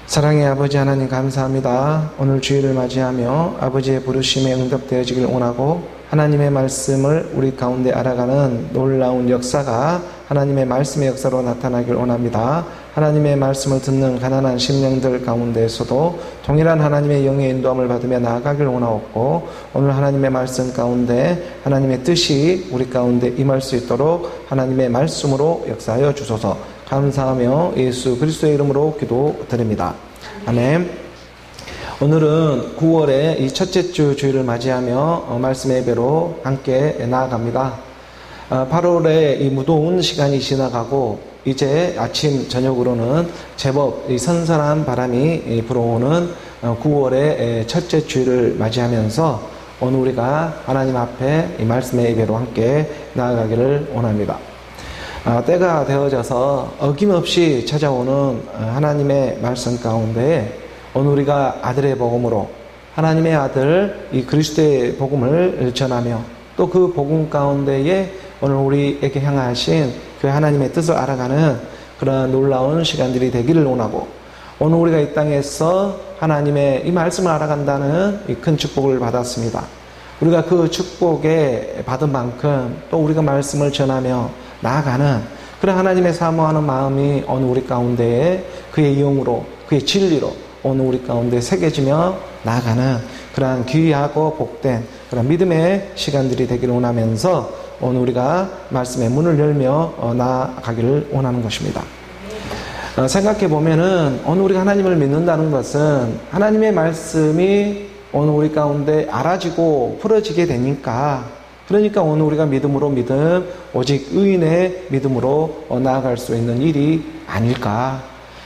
사랑의 아버지 하나님 감사합니다. 오늘 주일을 맞이하며 아버지의 부르심에 응답되어지길 원하고 하나님의 말씀을 우리 가운데 알아가는 놀라운 역사가 하나님의 말씀의 역사로 나타나길 원합니다. 하나님의 말씀을 듣는 가난한 심령들 가운데에서도 동일한 하나님의 영의 인도함을 받으며 나아가길 원하옵고 오늘 하나님의 말씀 가운데 하나님의 뜻이 우리 가운데 임할 수 있도록 하나님의 말씀으로 역사하여 주소서. 감사하며 예수 그리스도의 이름으로 기도드립니다. 아멘. 오늘은 9월의 이 첫째 주 주일을 맞이하며 말씀의 예배로 함께 나아갑니다. 8월의 이 무더운 시간이 지나가고 이제 아침 저녁으로는 제법 이 선선한 바람이 불어오는 9월의 첫째 주일을 맞이하면서 오늘 우리가 하나님 앞에 이 말씀의 예배로 함께 나아가기를 원합니다. 때가 되어져서 어김없이 찾아오는 하나님의 말씀 가운데 오늘 우리가 아들의 복음으로 하나님의 아들 이 그리스도의 복음을 전하며 또 그 복음 가운데에 오늘 우리에게 향하신 그 하나님의 뜻을 알아가는 그런 놀라운 시간들이 되기를 원하고 오늘 우리가 이 땅에서 하나님의 이 말씀을 알아간다는 이 큰 축복을 받았습니다. 우리가 그 축복에 받은 만큼 또 우리가 말씀을 전하며 나아가는 그런 하나님의 사모하는 마음이 오늘 우리 가운데에 그의 영으로 그의 진리로 오늘 우리 가운데 새겨지며 나아가는 그러한 귀하고 복된 그런 믿음의 시간들이 되기를 원하면서 오늘 우리가 말씀의 문을 열며 나아가기를 원하는 것입니다. 생각해 보면은 오늘 우리가 하나님을 믿는다는 것은 하나님의 말씀이 오늘 우리 가운데 알아지고 풀어지게 되니까 그러니까 오늘 우리가 믿음으로 믿음 오직 의인의 믿음으로 나아갈 수 있는 일이 아닐까.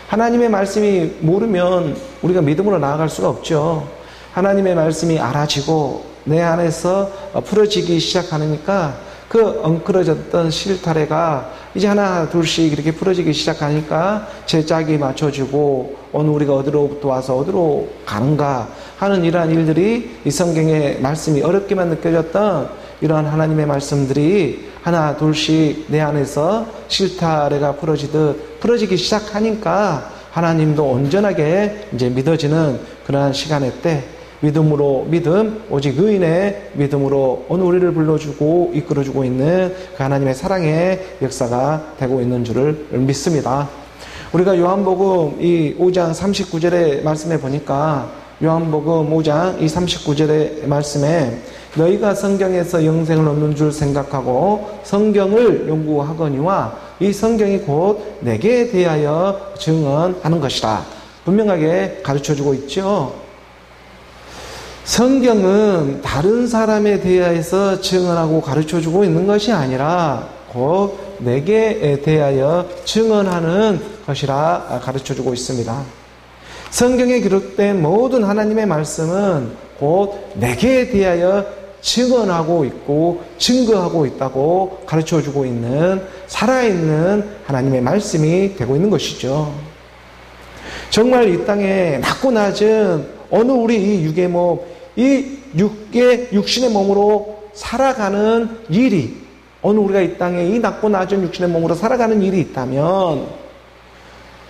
하나님의 말씀이 모르면 우리가 믿음으로 나아갈 수가 없죠. 하나님의 말씀이 알아지고 내 안에서 풀어지기 시작하니까 그 엉클어졌던 실타래가 이제 하나 둘씩 이렇게 풀어지기 시작하니까 제 짝이 맞춰지고 오늘 우리가 어디로부터 와서 어디로 가는가 하는 이러한 일들이 이 성경의 말씀이 어렵게만 느껴졌던 이러한 하나님의 말씀들이 하나 둘씩 내 안에서 실타래가 풀어지기 시작하니까 하나님도 온전하게 이제 믿어지는 그러한 시간의 때 믿음으로 믿음 오직 의인의 믿음으로 오늘 우리를 불러주고 이끌어주고 있는 그 하나님의 사랑의 역사가 되고 있는 줄을 믿습니다. 우리가 요한복음 이 5장 39절의 말씀에 보니까 요한복음 5장 이 39절의 말씀에 너희가 성경에서 영생을 얻는 줄 생각하고 성경을 연구하거니와 이 성경이 곧 내게 대하여 증언하는 것이다. 분명하게 가르쳐주고 있죠. 성경은 다른 사람에 대하여서 증언하고 가르쳐주고 있는 것이 아니라 곧 내게 대하여 증언하는 것이라 가르쳐주고 있습니다. 성경에 기록된 모든 하나님의 말씀은 곧 내게 대하여 증언하고 있고 증거하고 있다고 가르쳐주고 있는 살아있는 하나님의 말씀이 되고 있는 것이죠. 정말 이 땅에 낮고 낮은 어느 우리 이 육의 몸, 이 육신의 몸으로 살아가는 일이 어느 우리가 이 땅에 이 낮고 낮은 육신의 몸으로 살아가는 일이 있다면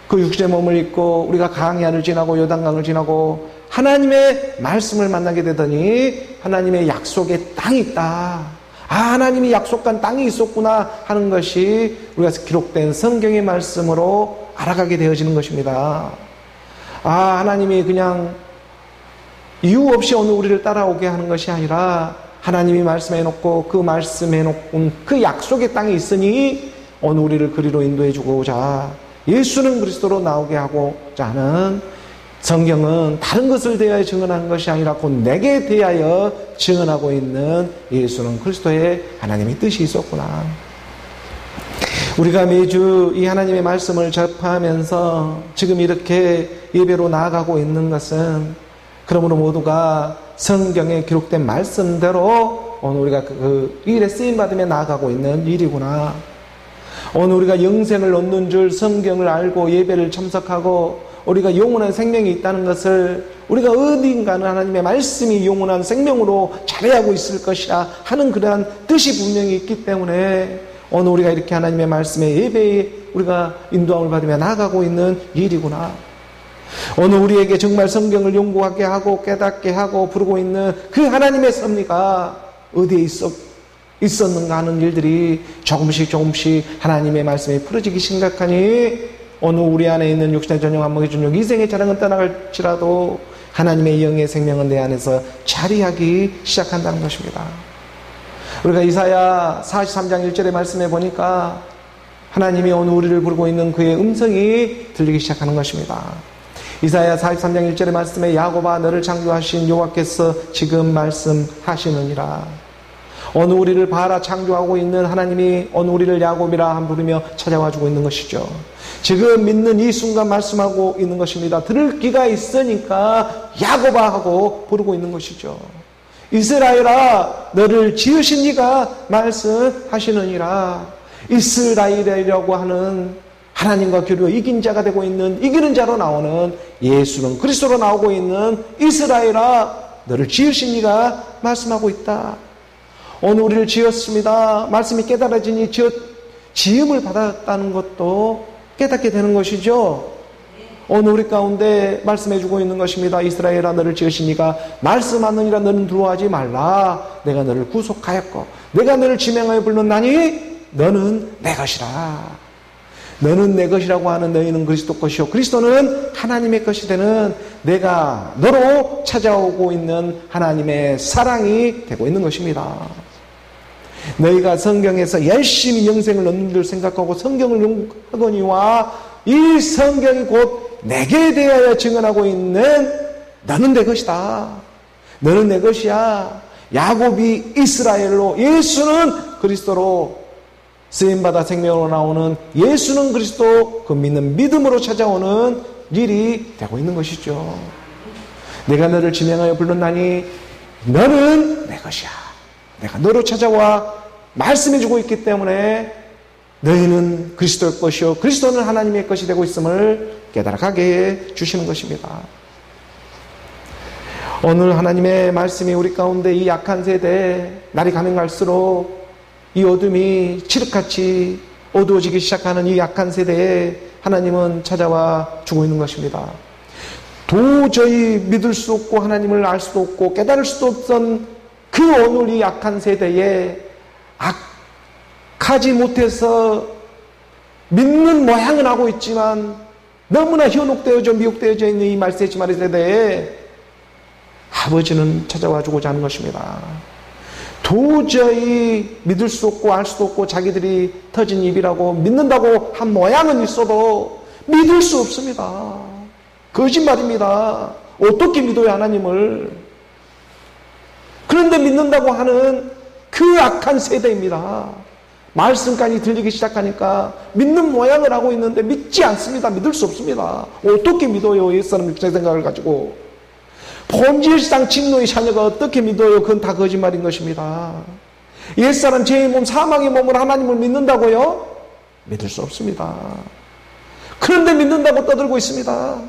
그 육신의 몸을 입고 우리가 강야를 지나고 요단강을 지나고 하나님의 말씀을 만나게 되더니 하나님의 약속의 땅이 있다. 하나님이 약속한 땅이 있었구나 하는 것이 우리가 기록된 성경의 말씀으로 알아가게 되어지는 것입니다. 하나님이 그냥 이유 없이 오늘 우리를 따라오게 하는 것이 아니라 하나님이 말씀해 놓고 그 말씀해 놓은 그 약속의 땅이 있으니 오늘 우리를 그리로 인도해 주고자 예수는 그리스도로 나오게 하고자 하는 성경은 다른 것을 대하여 증언하는 것이 아니라 곧 내게 대하여 증언하고 있는 예수는 그리스도의 하나님의 뜻이 있었구나. 우리가 매주 이 하나님의 말씀을 접하면서 지금 이렇게 예배로 나아가고 있는 것은 그러므로 모두가 성경에 기록된 말씀대로 오늘 우리가 그 일에 쓰임받으며 나아가고 있는 일이구나. 오늘 우리가 영생을 얻는 줄 성경을 알고 예배를 참석하고 우리가 영원한 생명이 있다는 것을 우리가 어딘가는 하나님의 말씀이 영원한 생명으로 자리하고 있을 것이라 하는 그러한 뜻이 분명히 있기 때문에 오늘 우리가 이렇게 하나님의 말씀에 예배에 우리가 인도함을 받으며 나아가고 있는 일이구나. 오늘 우리에게 정말 성경을 연구하게 하고 깨닫게 하고 부르고 있는 그 하나님의 섭리가 어디에 있었는가 하는 일들이 조금씩 하나님의 말씀이 풀어지기 심각하니 오늘 우리 안에 있는 육신의 전용 안목의 전용 이생의 자랑은 떠나갈지라도 하나님의 영의 생명은 내 안에서 자리하기 시작한다는 것입니다. 우리가 이사야 43장 1절의 말씀에 보니까 하나님이 오늘 우리를 부르고 있는 그의 음성이 들리기 시작하는 것입니다. 이사야 43장 1절의 말씀에 야곱아 너를 창조하신 여호와께서 지금 말씀하시느니라. 오늘 우리를 봐라 창조하고 있는 하나님이 오늘 우리를 야곱이라 부르며 찾아와주고 있는 것이죠. 지금 믿는 이 순간 말씀하고 있는 것입니다. 들을 귀가 있으니까 야곱아 하고 부르고 있는 것이죠. 이스라엘아 너를 지으신 이가 말씀하시느니라. 이스라엘이라고 하는 하나님과 교류에 이긴 자가 되고 있는 이기는 자로 나오는 예수는 그리스도로 나오고 있는 이스라엘아 너를 지으신 이가 말씀하고 있다. 오늘 우리를 지었습니다. 말씀이 깨달아지니 지음을 받았다는 것도 깨닫게 되는 것이죠. 오늘 우리 가운데 말씀해주고 있는 것입니다. 이스라엘아 너를 지으신 이가 말씀하느니라. 너는 두려워하지 말라. 내가 너를 구속하였고 내가 너를 지명하여 불렀나니 너는 내 것이라. 너는 내 것이라고 하는 너희는 그리스도 것이요 그리스도는 하나님의 것이 되는 내가 너로 찾아오고 있는 하나님의 사랑이 되고 있는 것입니다. 너희가 성경에서 열심히 영생을 얻는 줄 생각하고 성경을 연구하거니와 이 성경이 곧 내게 대하여 증언하고 있는 너는 내 것이다. 너는 내 것이야. 야곱이 이스라엘로 예수는 그리스도로 쓰임받아 생명으로 나오는 예수는 그리스도 그 믿는 믿음으로 찾아오는 일이 되고 있는 것이죠. 내가 너를 지명하여 불렀나니 너는 내 것이야. 내가 너로 찾아와 말씀해주고 있기 때문에 너희는 그리스도의 것이요 그리스도는 하나님의 것이 되고 있음을 깨달아가게 해 주시는 것입니다. 오늘 하나님의 말씀이 우리 가운데 이 약한 세대에 날이 가면 갈수록 이 어둠이 칠흑같이 어두워지기 시작하는 이 약한 세대에 하나님은 찾아와 주고 있는 것입니다. 도저히 믿을 수 없고 하나님을 알 수도 없고 깨달을 수도 없던 그 오늘 이 약한 세대에 악하지 못해서 믿는 모양은 하고 있지만 너무나 현혹되어져 미혹되어져 있는 이 말세지마리 세대에 아버지는 찾아와 주고자 하는 것입니다. 도저히 믿을 수 없고 알 수도 없고 자기들이 터진 입이라고 믿는다고 한 모양은 있어도 믿을 수 없습니다. 거짓말입니다. 어떻게 믿어요 하나님을. 그런데 믿는다고 하는 그 악한 세대입니다. 말씀까지 들리기 시작하니까 믿는 모양을 하고 있는데 믿지 않습니다. 믿을 수 없습니다. 어떻게 믿어요 옛사람 육체 생각을 가지고. 본질상 직노의 자녀가 어떻게 믿어요? 그건 다 거짓말인 것입니다. 옛사람 죄의 몸 사망의 몸을 하나님을 믿는다고요? 믿을 수 없습니다. 그런데 믿는다고 떠들고 있습니다.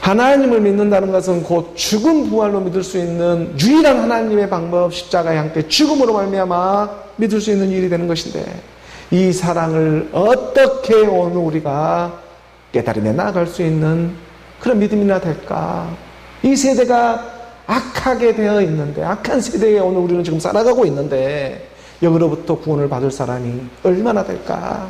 하나님을 믿는다는 것은 곧 죽음 부활로 믿을 수 있는 유일한 하나님의 방법 십자가에 함께 죽음으로 말미암아 믿을 수 있는 일이 되는 것인데 이 사랑을 어떻게 오늘 우리가 깨달으며 나아갈 수 있는 그런 믿음이나 될까? 이 세대가 악하게 되어 있는데 악한 세대에 오늘 우리는 지금 살아가고 있는데 여기로부터 구원을 받을 사람이 얼마나 될까?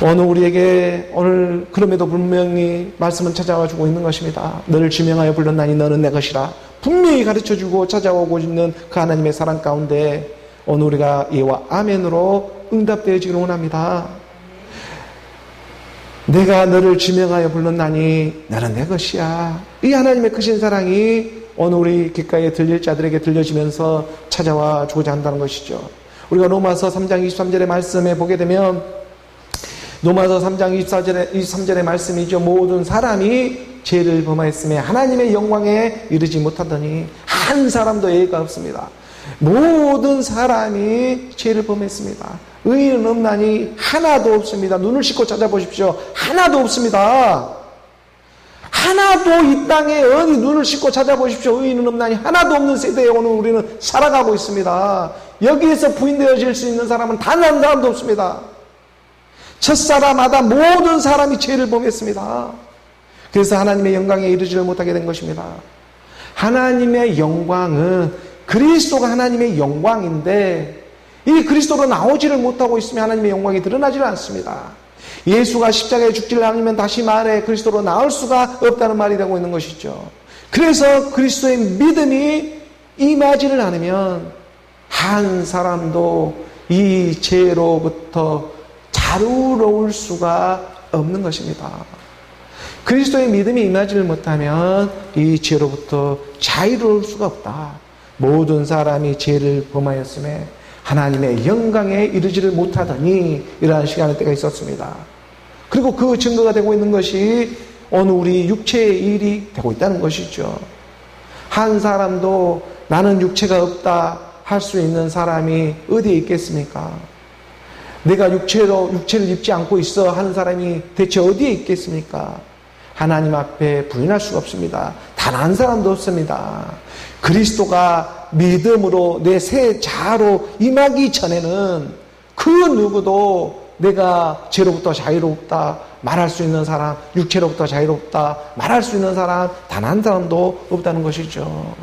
오늘 우리에게 오늘 그럼에도 분명히 말씀은 찾아와 주고 있는 것입니다. 너를 지명하여 불렀나니 너는 내 것이라 분명히 가르쳐주고 찾아오고 있는 그 하나님의 사랑 가운데 오늘 우리가 예와 아멘으로 응답되어지기를 원합니다. 내가 너를 지명하여 불렀나니 너는 내 것이야. 이 하나님의 크신 사랑이 오늘 우리 귓가에 들릴 자들에게 들려지면서 찾아와 주고자 한다는 것이죠. 우리가 로마서 3장 23절의 말씀에 보게 되면 로마서 3장 23절의 말씀이죠. 모든 사람이 죄를 범하였으며 하나님의 영광에 이르지 못하더니 한 사람도 예의가 없습니다. 모든 사람이 죄를 범했습니다. 의인은 없나니 하나도 없습니다. 눈을 씻고 찾아보십시오. 하나도 없습니다. 하나도 이 땅에 어디 눈을 씻고 찾아보십시오. 의인은 없나니 하나도 없는 세대에 오늘 우리는 살아가고 있습니다. 여기에서 부인되어질 수 있는 사람은 단 한 사람도 없습니다. 첫사람마다 모든 사람이 죄를 범했습니다. 그래서 하나님의 영광에 이르지를 못하게 된 것입니다. 하나님의 영광은 그리스도가 하나님의 영광인데 이 그리스도로 나오지를 못하고 있으면 하나님의 영광이 드러나지를 않습니다. 예수가 십자가에 죽지를 않으면 다시 말해 그리스도로 나올 수가 없다는 말이 되고 있는 것이죠. 그래서 그리스도의 믿음이 임하지를 않으면 한 사람도 이 죄로부터 자유로울 수가 없는 것입니다. 그리스도의 믿음이 임하지를 못하면 이 죄로부터 자유로울 수가 없다. 모든 사람이 죄를 범하였음에 하나님의 영광에 이르지를 못하더니 이러한 시간의 때가 있었습니다. 그리고 그 증거가 되고 있는 것이 오늘 우리 육체의 일이 되고 있다는 것이죠. 한 사람도 나는 육체가 없다 할 수 있는 사람이 어디에 있겠습니까? 내가 육체를 입지 않고 있어 하는 사람이 대체 어디에 있겠습니까? 하나님 앞에 부인할 수가 없습니다. 단 한 사람도 없습니다. 그리스도가 믿음으로 내 새 자아로 임하기 전에는 그 누구도 내가 죄로부터 자유롭다 말할 수 있는 사람, 육체로부터 자유롭다 말할 수 있는 사람 단 한 사람도 없다는 것이죠.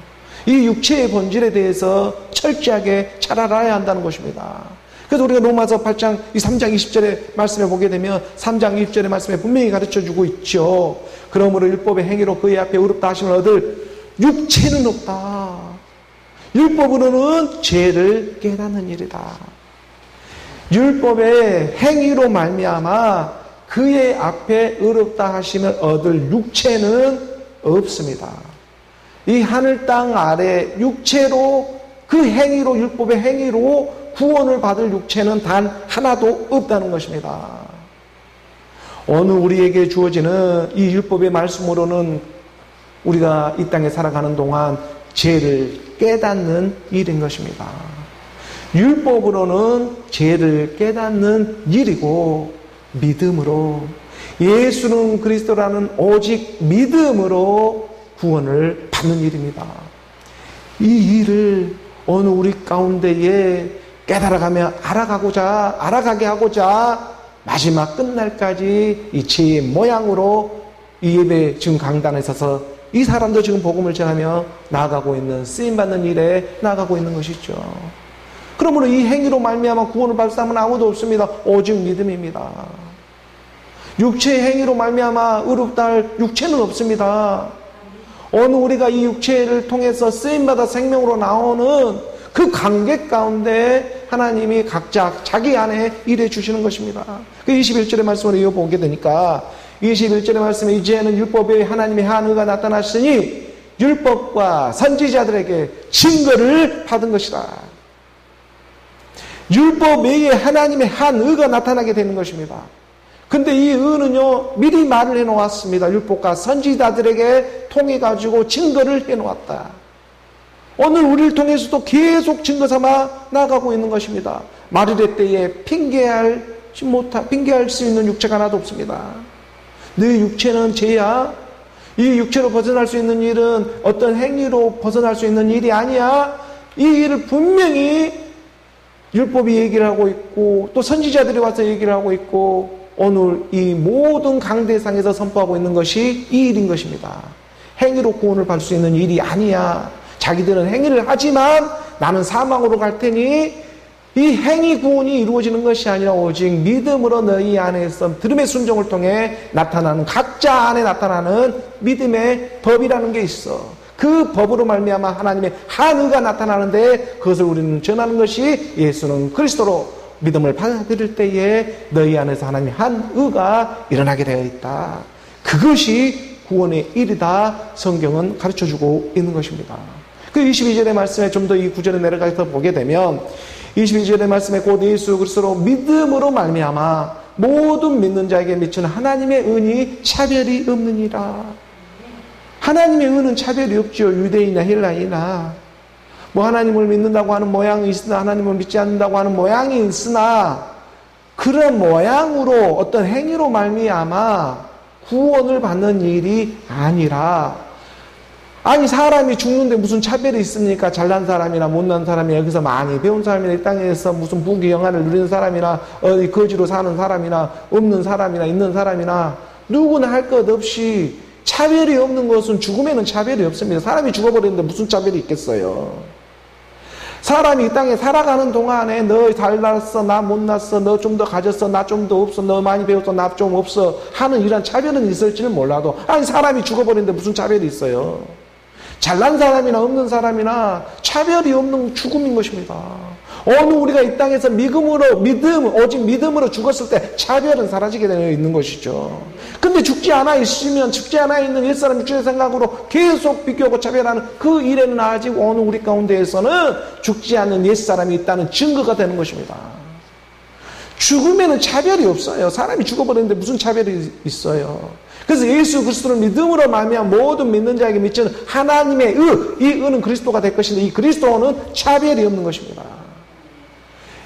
이 육체의 본질에 대해서 철저하게 잘 알아야 한다는 것입니다. 그래서 우리가 로마서 8장 3장 20절의 말씀에 보게 되면 3장 20절의 말씀에 분명히 가르쳐주고 있죠. 그러므로 율법의 행위로 그의 앞에 의롭다 하심을 얻을 육체는 없다. 율법으로는 죄를 깨닫는 일이다. 율법의 행위로 말미암아 그의 앞에 의롭다 하심을 얻을 육체는 없습니다. 이 하늘 땅 아래 육체로 그 행위로 율법의 행위로 구원을 받을 육체는 단 하나도 없다는 것입니다. 오늘 우리에게 주어지는 이 율법의 말씀으로는 우리가 이 땅에 살아가는 동안 죄를 깨닫는 일인 것입니다. 율법으로는 죄를 깨닫는 일이고 믿음으로 예수는 그리스도라는 오직 믿음으로 구원을 받는 일입니다. 이 일을 오늘 우리 가운데에 깨달아가며 알아가게 하고자 마지막 끝날까지 이 죄의 모양으로 이 예배 지금 강단에 서서 이 사람도 지금 복음을 전하며 나아가고 있는 쓰임받는 일에 나아가고 있는 것이죠. 그러므로 이 행위로 말미암아 구원을 받을 사람은 아무도 없습니다. 오직 믿음입니다. 육체의 행위로 말미암아 의롭다 할 육체는 없습니다. 오늘 우리가 이 육체를 통해서 쓰임받아 생명으로 나오는 그 관계 가운데 하나님이 각자 자기 안에 일해 주시는 것입니다. 그 21절의 말씀을 이어보게 되니까 21절의 말씀에 이제는 율법에 하나님의 한의가 나타났으니 율법과 선지자들에게 증거를 받은 것이다. 율법 외에 하나님의 한의가 나타나게 되는 것입니다. 근데 이 의는요 미리 말을 해놓았습니다. 율법과 선지자들에게 통해가지고 증거를 해놓았다. 오늘 우리를 통해서도 계속 증거 삼아 나아가고 있는 것입니다. 마르레 때에 핑계할 수 있는 육체가 하나도 없습니다. 네 육체는 죄야. 이 육체로 벗어날 수 있는 일은 어떤 행위로 벗어날 수 있는 일이 아니야. 이 일을 분명히 율법이 얘기를 하고 있고 또 선지자들이 와서 얘기를 하고 있고 오늘 이 모든 강대상에서 선포하고 있는 것이 이 일인 것입니다. 행위로 구원을 받을 수 있는 일이 아니야. 자기들은 행위를 하지만 나는 사망으로 갈 테니 이 행위 구원이 이루어지는 것이 아니라 오직 믿음으로 너희 안에서 들음의 순종을 통해 나타나는 각자 안에 나타나는 믿음의 법이라는 게 있어. 그 법으로 말미암아 하나님의 한의가 나타나는데 그것을 우리는 전하는 것이 예수는 그리스도로 믿음을 받아들일 때에 너희 안에서 하나님의 한의가 일어나게 되어 있다. 그것이 구원의 일이다. 성경은 가르쳐주고 있는 것입니다. 그 22절의 말씀에 좀 더 이 구절에 내려가서 보게 되면 22절의 말씀에 곧 예수 그리스도로 믿음으로 말미암아 모든 믿는 자에게 미치는 하나님의 은이 차별이 없느니라. 하나님의 은은 차별이 없죠. 유대인이나 헬라인이나 뭐 하나님을 믿는다고 하는 모양이 있으나 하나님을 믿지 않는다고 하는 모양이 있으나 그런 모양으로 어떤 행위로 말미암아 구원을 받는 일이 아니라, 아니 사람이 죽는데 무슨 차별이 있습니까? 잘난 사람이나 못난 사람이, 여기서 많이 배운 사람이나 이 땅에서 무슨 부귀영화를 누리는 사람이나 어디 거지로 사는 사람이나 없는 사람이나 있는 사람이나 누구나 할 것 없이 차별이 없는 것은 죽음에는 차별이 없습니다. 사람이 죽어버리는데 무슨 차별이 있겠어요? 사람이 이 땅에 살아가는 동안에 너 잘났어, 나 못났어, 너 좀 더 가졌어, 나 좀 더 없어, 너 많이 배웠어, 나 좀 없어 하는 이런 차별은 있을지는 몰라도, 아니 사람이 죽어버리는데 무슨 차별이 있어요? 잘난 사람이나 없는 사람이나 차별이 없는 죽음인 것입니다. 어느 우리가 이 땅에서 오직 믿음으로 죽었을 때 차별은 사라지게 되어 있는 것이죠. 근데 죽지 않아 있으면, 죽지 않아 있는 옛사람 육신의 생각으로 계속 비교하고 차별하는 그 일에는 아직 어느 우리 가운데에서는 죽지 않는 옛사람이 있다는 증거가 되는 것입니다. 죽음에는 차별이 없어요. 사람이 죽어버리는데 무슨 차별이 있어요? 그래서 예수 그리스도를 믿음으로 말미암아 모든 믿는 자에게 미치는 하나님의 의, 이 의는 그리스도가 될 것인데, 이 그리스도는 차별이 없는 것입니다.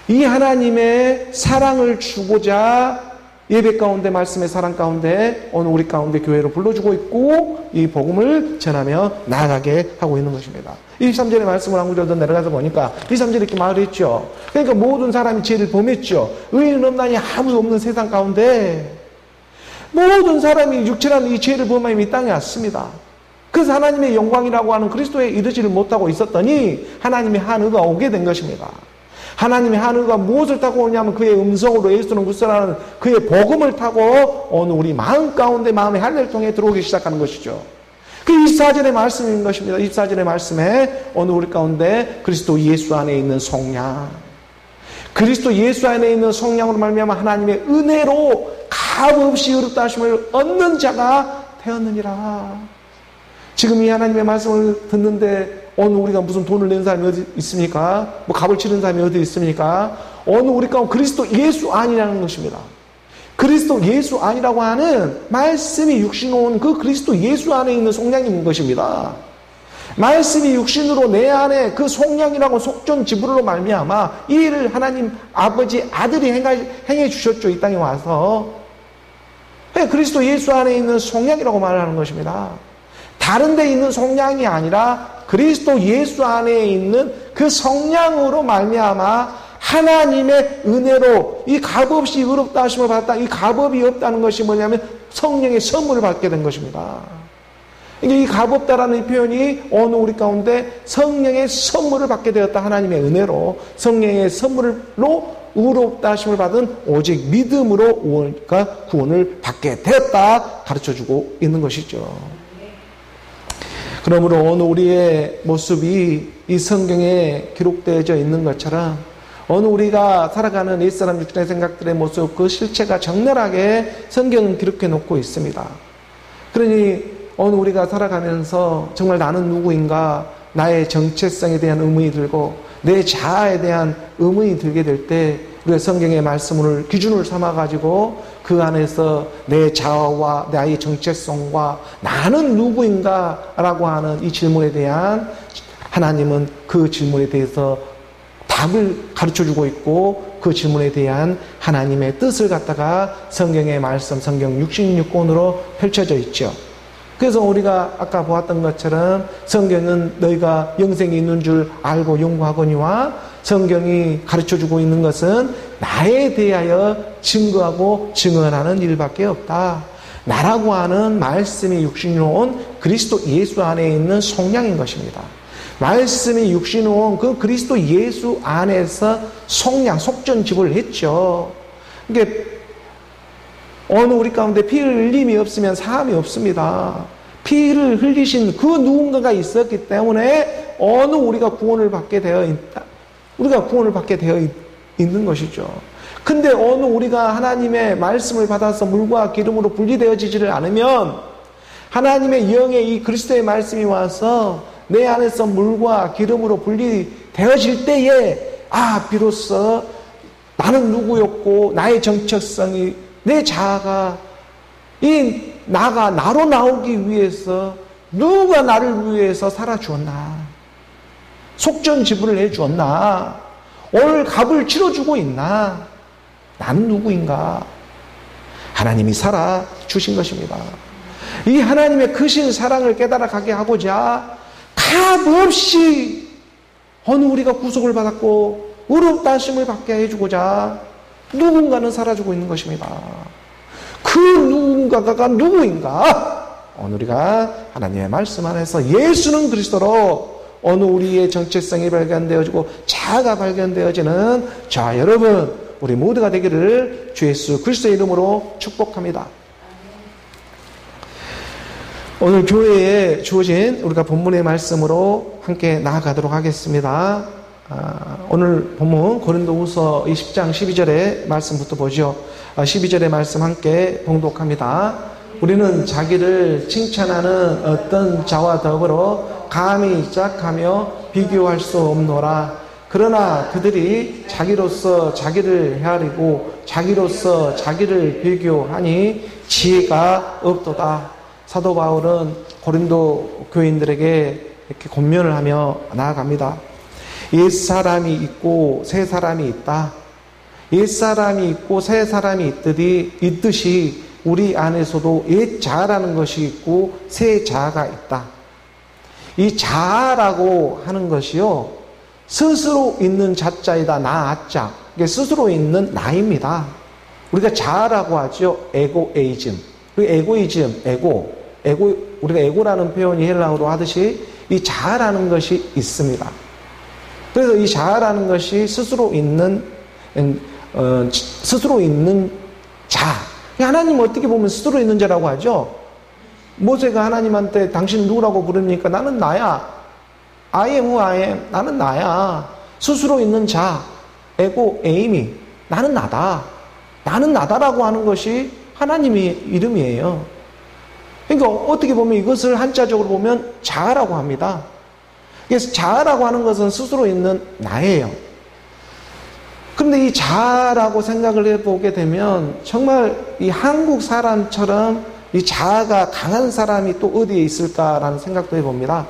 이 하나님의 사랑을 주고자 예배 가운데, 말씀의 사랑 가운데 오늘 우리 가운데 교회로 불러주고 있고, 이 복음을 전하며 나아가게 하고 있는 것입니다. 23절의 말씀을 한 구절 더 내려가서 보니까 23절에 이렇게 말을 했죠. 그러니까 모든 사람이 죄를 범했죠. 의인은 없나니 아무도 없는 세상 가운데 모든 사람이 육체라는 이 죄를 범하며 이 땅에 왔습니다. 그래서 하나님의 영광이라고 하는 그리스도에 이르지를 못하고 있었더니 하나님의 한 의가 오게 된 것입니다. 하나님의 한 의가 무엇을 타고 오냐면 그의 음성으로 예수는 그리스도라는 그의 복음을 타고 어느 우리 마음 가운데, 마음의 할례를 통해 들어오기 시작하는 것이죠. 그 24절의 말씀인 것입니다. 24절의 말씀에 어느 우리 가운데 그리스도 예수 안에 있는 속량, 그리스도 예수 안에 있는 속량으로 말미암아 하나님의 은혜로 값없이 의롭다 하심을 얻는 자가 되었느니라. 지금 이 하나님의 말씀을 듣는데 어느 우리가 무슨 돈을 낸 사람이 어디 있습니까? 뭐 값을 치른 사람이 어디 있습니까? 어느 우리 가운데 그리스도 예수 안이라는 것입니다. 그리스도 예수 안이라고 하는 말씀이 육신 온 그 그리스도 예수 안에 있는 속량이 있는 것입니다. 말씀이 육신으로 내 안에 그 속량이라고 속전 지불로 말미암아 이 일을 하나님 아버지 아들이 행해 주셨죠. 이 땅에 와서. 그리스도 예수 안에 있는 속량이라고 말하는 것입니다. 다른 데 있는 속량이 아니라 그리스도 예수 안에 있는 그 속량으로 말미암아 하나님의 은혜로 이 값없이 의롭다 하심을 받았다. 이 값업이 없다는 것이 뭐냐면 성령의 선물을 받게 된 것입니다. 이 값없다라는 표현이 어느 우리 가운데 성령의 선물을 받게 되었다. 하나님의 은혜로 성령의 선물로 의롭다 하심을 받은 오직 믿음으로 우리가 구원을 받게 되었다 가르쳐주고 있는 것이죠. 그러므로 어느 우리의 모습이 이 성경에 기록되어져 있는 것처럼 어느 우리가 살아가는 옛사람 육신의 생각들의 모습, 그 실체가 적나라하게 성경은 기록해 놓고 있습니다. 그러니 어느 우리가 살아가면서 정말 나는 누구인가, 나의 정체성에 대한 의문이 들고 내 자아에 대한 의문이 들게 될 때 우리가 성경의 말씀을 기준을 삼아가지고 그 안에서 내 자아와 나의 정체성과 나는 누구인가라고 하는 이 질문에 대한 하나님은 그 질문에 대해서 답을 가르쳐주고 있고 그 질문에 대한 하나님의 뜻을 갖다가 성경의 말씀, 성경 66권으로 펼쳐져 있죠. 그래서 우리가 아까 보았던 것처럼 성경은 너희가 영생이 있는 줄 알고 연구하거니와 성경이 가르쳐주고 있는 것은 나에 대하여 증거하고 증언하는 일밖에 없다. 나라고 하는 말씀이 육신으로 온 그리스도 예수 안에 있는 속량인 것입니다. 말씀이 육신으로 온 그 그리스도 예수 안에서 속량, 속전지불을 했죠. 그러니까 어느 우리 가운데 피를 흘림이 없으면 사함이 없습니다. 피를 흘리신 그 누군가가 있었기 때문에 어느 우리가 구원을 받게 되어 있다. 우리가 구원을 받게 되어 있는 것이죠. 근데 어느 우리가 하나님의 말씀을 받아서 물과 기름으로 분리되어지지를 않으면 하나님의 영의 이 그리스도의 말씀이 와서 내 안에서 물과 기름으로 분리되어질 때에 비로소 나는 누구였고 나의 정체성이 내 자아가 이 나가 나로 나오기 위해서 누가 나를 위해서 살아주었나, 속전지불을 해주었나, 오늘 값을 치러주고 있나, 나는 누구인가. 하나님이 살아 주신 것입니다. 이 하나님의 크신 사랑을 깨달아 가게 하고자 값없이 어느 우리가 구속을 받았고 의롭다심을 받게 해주고자 누군가는 살아주고 있는 것입니다. 그 누군가가 누구인가? 오늘 우리가 하나님의 말씀 안에서 예수는 그리스도로 어느 우리의 정체성이 발견되어지고 자아가 발견되어지는 자 여러분 우리 모두가 되기를 주 예수 그리스도의 이름으로 축복합니다. 오늘 교회에 주어진 우리가 본문의 말씀으로 함께 나아가도록 하겠습니다. 오늘 본문 고린도후서 20장 12절의 말씀부터 보죠. 12절의 말씀 함께 봉독합니다. 우리는 자기를 칭찬하는 어떤 자와 더불어 감히 짝하며 비교할 수 없노라. 그러나 그들이 자기로서 자기를 헤아리고 자기로서 자기를 비교하니 지혜가 없도다. 사도 바울은 고린도 교인들에게 이렇게 권면을 하며 나아갑니다. 옛사람이 있고 새 사람이 있다. 옛사람이 있고 새 사람이 있듯이 우리 안에서도 옛 자아라는 것이 있고 새 자아가 있다. 이 자아라고 하는 것이요, 스스로 있는 자자이다. 나자. 이게 스스로 있는 나입니다. 우리가 자아라고 하죠. 에고에이즘. 그 에고이즘, 우리가 에고라는 표현이 헬라어로 하듯이 이 자아라는 것이 있습니다. 그래서 이 자아라는 것이 스스로 있는 자. 하나님 어떻게 보면 스스로 있는 자라고 하죠. 모세가 하나님한테 당신 누구라고 부릅니까? 나는 나야. I am who I am. 나는 나야. 스스로 있는 자. 에고, 에이미. 나는 나다. 나는 나다라고 하는 것이 하나님의 이름이에요. 그러니까 어떻게 보면 이것을 한자적으로 보면 자아라고 합니다. 그래서 자아라고 하는 것은 스스로 있는 나예요. 그런데 이 자아라고 생각을 해보게 되면 정말 이 한국 사람처럼 이 자아가 강한 사람이 또 어디에 있을까라는 생각도 해봅니다.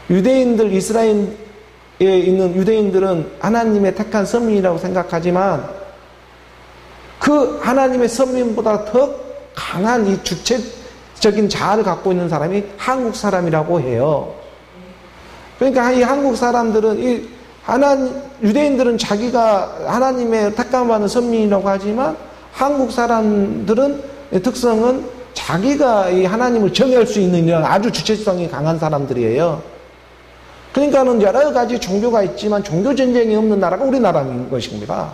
유대인들, 이스라엘에 있는 유대인들은 하나님의 택한 선민이라고 생각하지만 그 하나님의 선민보다 더 강한 이 주체적인 자아를 갖고 있는 사람이 한국 사람이라고 해요. 그러니까 이 한국 사람들은 유대인들은 자기가 하나님의 택함받은 선민이라고 하지만 한국 사람들은 특성은 자기가 이 하나님을 정의할 수 있는 이런 아주 주체성이 강한 사람들이에요. 그러니까는 여러 가지 종교가 있지만 종교 전쟁이 없는 나라가 우리나라인 것입니다.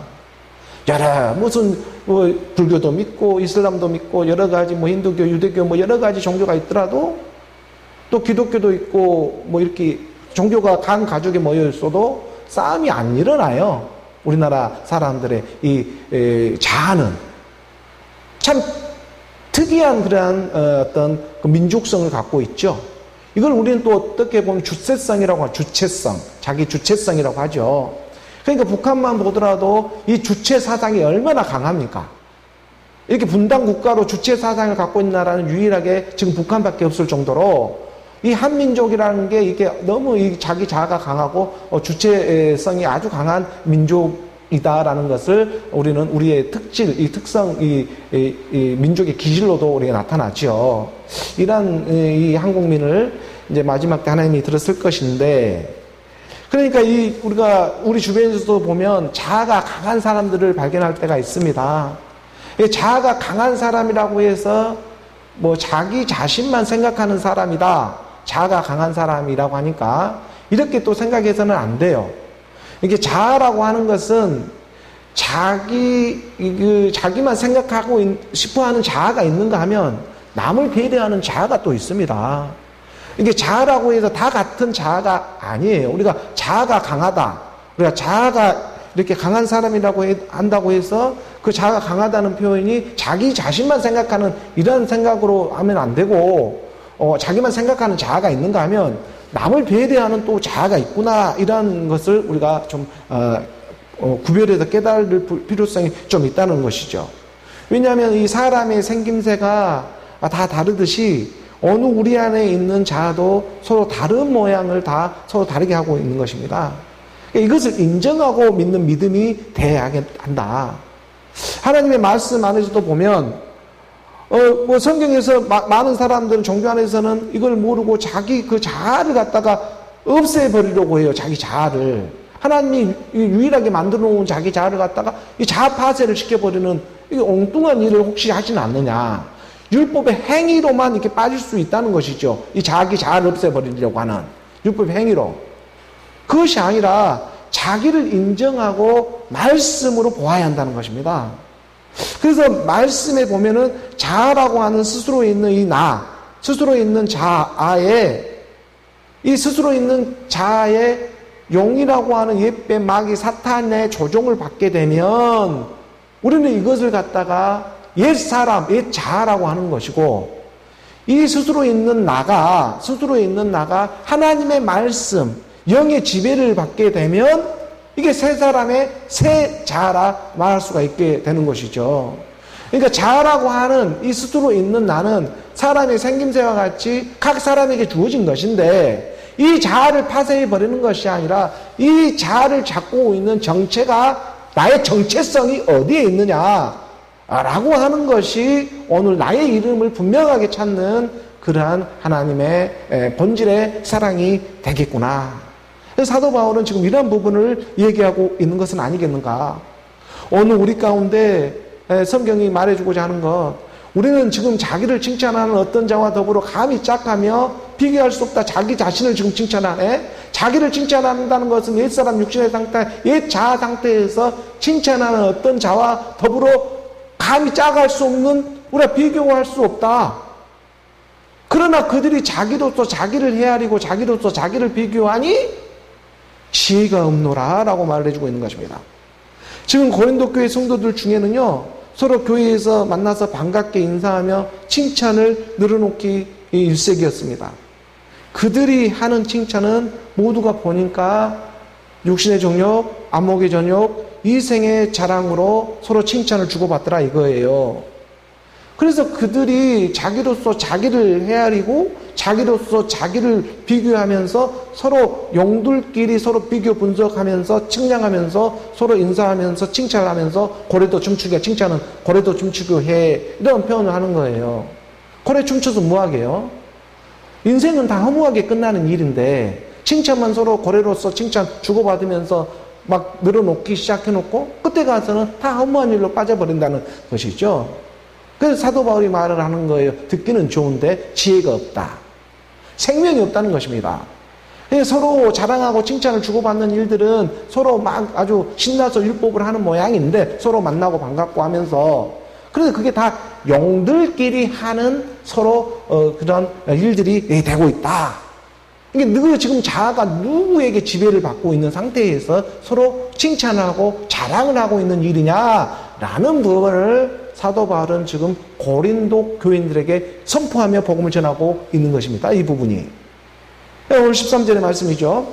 불교도 믿고 이슬람도 믿고 여러 가지 힌두교, 유대교 여러 가지 종교가 있더라도 또 기독교도 있고 이렇게 종교가 간 가족에 모여 있어도 싸움이 안 일어나요. 우리나라 사람들의 이 자아는 참 특이한 그러한 어떤 민족성을 갖고 있죠. 이걸 우리는 또 어떻게 보면 주체성이라고 하죠. 주체성, 자기 주체성이라고 하죠. 그러니까 북한만 보더라도 이 주체 사상이 얼마나 강합니까? 이렇게 분단 국가로 주체 사상을 갖고 있는 나라는 유일하게 지금 북한밖에 없을 정도로 이 한민족이라는 게 이게 너무 자기 자아가 강하고 주체성이 아주 강한 민족이다라는 것을 우리는 우리의 특질, 이 특성, 이 민족의 기질로도 우리가 나타나죠. 이런 이 한국민을 이제 마지막 때 하나님이 들었을 것인데, 그러니까 우리가 우리 주변에서도 보면 자아가 강한 사람들을 발견할 때가 있습니다. 자아가 강한 사람이라고 해서 자기 자신만 생각하는 사람이다. 자아가 강한 사람이라고 하니까 이렇게 또 생각해서는 안 돼요. 이게 자아라고 하는 것은 자기만 생각하고 싶어하는 자아가 있는가 하면 남을 배려하는 자아가 또 있습니다. 이게 자아라고 해서 다 같은 자아가 아니에요. 우리가 자아가 강하다. 우리가 자아가 이렇게 강한 사람이라고 한다고 해서 그 자아가 강하다는 표현이 자기 자신만 생각하는 이런 생각으로 하면 안 되고, 자기만 생각하는 자아가 있는가 하면 남을 배려하는 또 자아가 있구나, 이런 것을 우리가 좀 구별해서 깨달을 필요성이 좀 있다는 것이죠. 왜냐하면 이 사람의 생김새가 다 다르듯이 어느 우리 안에 있는 자아도 서로 다른 모양을 다 서로 다르게 하고 있는 것입니다. 이것을 인정하고 믿는 믿음이 돼야 한다. 하나님의 말씀 안에서도 보면 뭐 성경에서 많은 사람들은 종교 안에서는 이걸 모르고 자기 그 자아를 갖다가 없애버리려고 해요. 자기 자아를. 하나님이 유일하게 만들어 놓은 자기 자아를 갖다가 이 자아 파쇄를 시켜버리는 이 엉뚱한 일을 혹시 하지는 않느냐. 율법의 행위로만 이렇게 빠질 수 있다는 것이죠. 이 자기 자아를 없애버리려고 하는 율법의 행위로. 그것이 아니라 자기를 인정하고 말씀으로 보아야 한다는 것입니다. 그래서 말씀에 보면은 자아라고 하는 스스로 있는 이 나, 스스로 있는 자아에, 이 스스로 있는 자아에 용이라고 하는 옛뱀 마귀 사탄의 조종을 받게 되면 우리는 이것을 갖다가 옛 사람, 옛 자아라고 하는 것이고, 이 스스로 있는 나가 하나님의 말씀, 영의 지배를 받게 되면 이게 새 사람의 새 자아라 말할 수가 있게 되는 것이죠. 그러니까 자아라고 하는 이 스스로 있는 나는 사람의 생김새와 같이 각 사람에게 주어진 것인데, 이 자아를 파쇄해버리는 것이 아니라 이 자아를 잡고 있는 정체가, 나의 정체성이 어디에 있느냐 라고 하는 것이 오늘 나의 이름을 분명하게 찾는 그러한 하나님의 본질의 사랑이 되겠구나. 사도 바울은 지금 이런 부분을 얘기하고 있는 것은 아니겠는가. 오늘 우리 가운데 성경이 말해주고자 하는 것, 우리는 지금 자기를 칭찬하는 어떤 자와 더불어 감히 짝하며 비교할 수 없다. 자기 자신을 지금 칭찬하네. 자기를 칭찬한다는 것은 옛사람 육신의 상태, 옛 자아 상태에서 칭찬하는 어떤 자와 더불어 감히 짝할 수 없는, 우리가 비교할 수 없다. 그러나 그들이 자기로서 자기를 헤아리고 자기로서 자기를 비교하니 지혜가 없노라 라고 말을 해주고 있는 것입니다. 지금 고린도 교회 성도들 중에는요, 서로 교회에서 만나서 반갑게 인사하며 칭찬을 늘어놓기 일색이었습니다. 그들이 하는 칭찬은 모두가 보니까 육신의 정욕, 안목의 정욕, 이생의 자랑으로 서로 칭찬을 주고받더라 이거예요. 그래서 그들이 자기로서 자기를 헤아리고 자기로서 자기를 비교하면서 서로 용들끼리 서로 비교 분석하면서 측량하면서 서로 인사하면서 칭찬하면서 고래도 춤추게, 칭찬은 고래도 춤추고 해, 이런 표현을 하는 거예요. 고래 춤춰서 뭐하게요? 인생은 다 허무하게 끝나는 일인데 칭찬만 서로 고래로서 칭찬 주고받으면서 막 늘어놓기 시작해놓고 그때 가서는 다 허무한 일로 빠져버린다는 것이죠. 그래서 사도 바울이 말을 하는 거예요. 듣기는 좋은데 지혜가 없다. 생명이 없다는 것입니다. 서로 자랑하고 칭찬을 주고받는 일들은 서로 막 아주 신나서 율법을 하는 모양인데 서로 만나고 반갑고 하면서, 그래서 그게 다 용들끼리 하는 서로 그런 일들이 되고 있다. 이게 지금 자아가 누구에게 지배를 받고 있는 상태에서 서로 칭찬하고 자랑을 하고 있는 일이냐라는 부분을 사도 바울은 지금 고린도 교인들에게 선포하며 복음을 전하고 있는 것입니다. 이 부분이. 오늘 13절의 말씀이죠.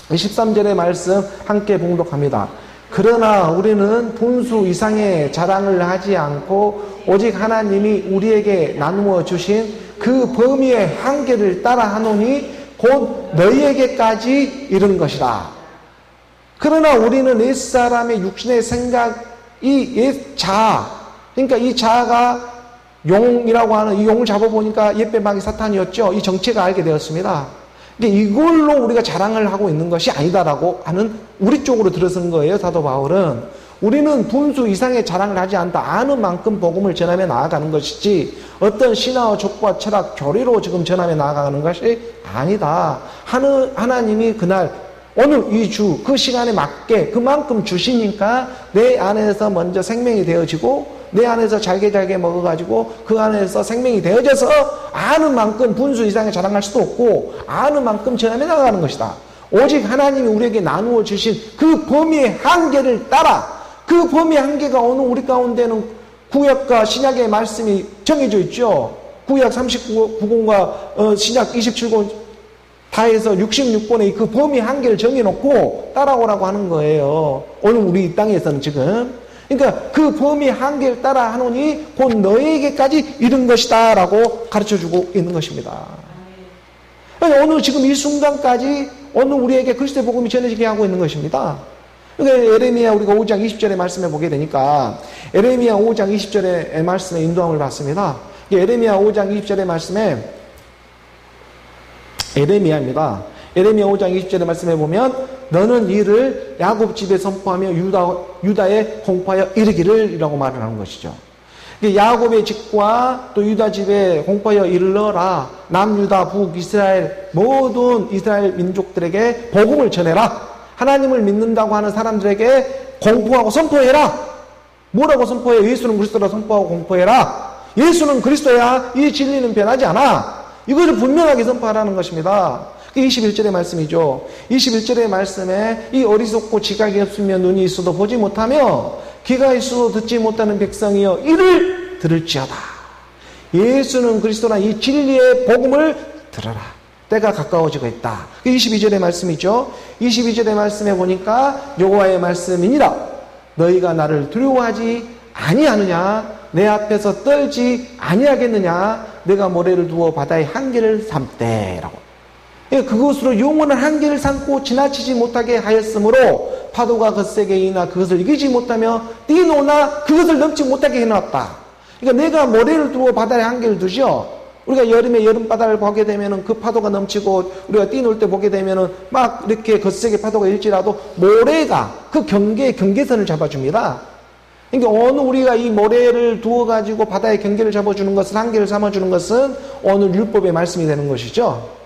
13절의 말씀 함께 봉독합니다. 그러나 우리는 분수 이상의 자랑을 하지 않고 오직 하나님이 우리에게 나누어 주신 그 범위의 한계를 따라 하노니 곧 너희에게까지 이른 것이라. 그러나 우리는 옛사람의 육신의 생각, 이 옛 자아, 그러니까 이 자아가 용이라고 하는 이 용을 잡아보니까 옛배망이 사탄이었죠. 이 정체가 알게 되었습니다. 근데 이걸로 우리가 자랑을 하고 있는 것이 아니다라고 하는 우리 쪽으로 들어서는 거예요. 사도 바울은. 우리는 분수 이상의 자랑을 하지 않다. 아는 만큼 복음을 전하며 나아가는 것이지 어떤 신화와 족보와 철학, 교리로 지금 전하며 나아가는 것이 아니다. 하나님이 그날 오늘 이 주, 그 시간에 맞게 그만큼 주시니까 내 안에서 먼저 생명이 되어지고 내 안에서 잘게 먹어가지고 그 안에서 생명이 되어져서 아는 만큼 분수 이상의 자랑할 수도 없고 아는 만큼 전하며 나가는 것이다. 오직 하나님이 우리에게 나누어 주신 그 범위의 한계를 따라, 그 범위의 한계가 오늘 우리 가운데는 구약과 신약의 말씀이 정해져 있죠. 구약 39권과 신약 27권 다 해서 66권의 그 범위 한계를 정해놓고 따라오라고 하는 거예요. 오늘 우리 이 땅에서는 지금. 그러니까 그 범위 한계를 따라 하노니 곧 너에게까지 이른 것이다 라고 가르쳐주고 있는 것입니다. 오늘 지금 이 순간까지 오늘 우리에게 그리스도의 복음이 전해지게 하고 있는 것입니다. 그러니까 에레미야 우리가 5장 20절의 말씀에 보게 되니까 에레미야 5장 20절의 말씀에 인도함을 받습니다. 에레미야 5장 20절의 말씀에 에레미야입니다. 에레미야 5장 20절의 말씀에 보면 너는 이를 야곱 집에 선포하며 유다에 공포하여 이르기를 이라고 말을 하는 것이죠. 야곱의 집과 또 유다 집에 공포하여 이르러라. 남유다 북이스라엘 모든 이스라엘 민족들에게 복음을 전해라. 하나님을 믿는다고 하는 사람들에게 공포하고 선포해라. 뭐라고 선포해? 예수는 그리스도라 선포하고 공포해라. 예수는 그리스도야. 이 진리는 변하지 않아. 이것을 분명하게 선포하라는 것입니다. 21절의 말씀이죠. 21절의 말씀에 이 어리석고 지각이 없으며 눈이 있어도 보지 못하며 귀가 있어도 듣지 못하는 백성이여 이를 들을지어다. 예수는 그리스도나 이 진리의 복음을 들어라. 때가 가까워지고 있다. 22절의 말씀이죠. 22절의 말씀에 보니까 여호와의 말씀이니라. 너희가 나를 두려워하지 아니하느냐? 내 앞에서 떨지 아니하겠느냐? 내가 모래를 두어 바다의 한계를 삼대라고. 그것으로 영원한 한계를 삼고 지나치지 못하게 하였으므로 파도가 거세게 이나 그것을 이기지 못하며 뛰노나 그것을 넘지 못하게 해놨다. 그러니까 내가 모래를 두어 바다의 한계를 두죠. 우리가 여름에 여름바다를 보게 되면은 그 파도가 넘치고 우리가 뛰놀 때 보게 되면은 막 이렇게 거세게 파도가 일지라도 모래가 그 경계선을 잡아줍니다. 그러니까 어느 우리가 이 모래를 두어가지고 바다의 경계를 잡아주는 것은 한계를 삼아주는 것은 어느 율법의 말씀이 되는 것이죠.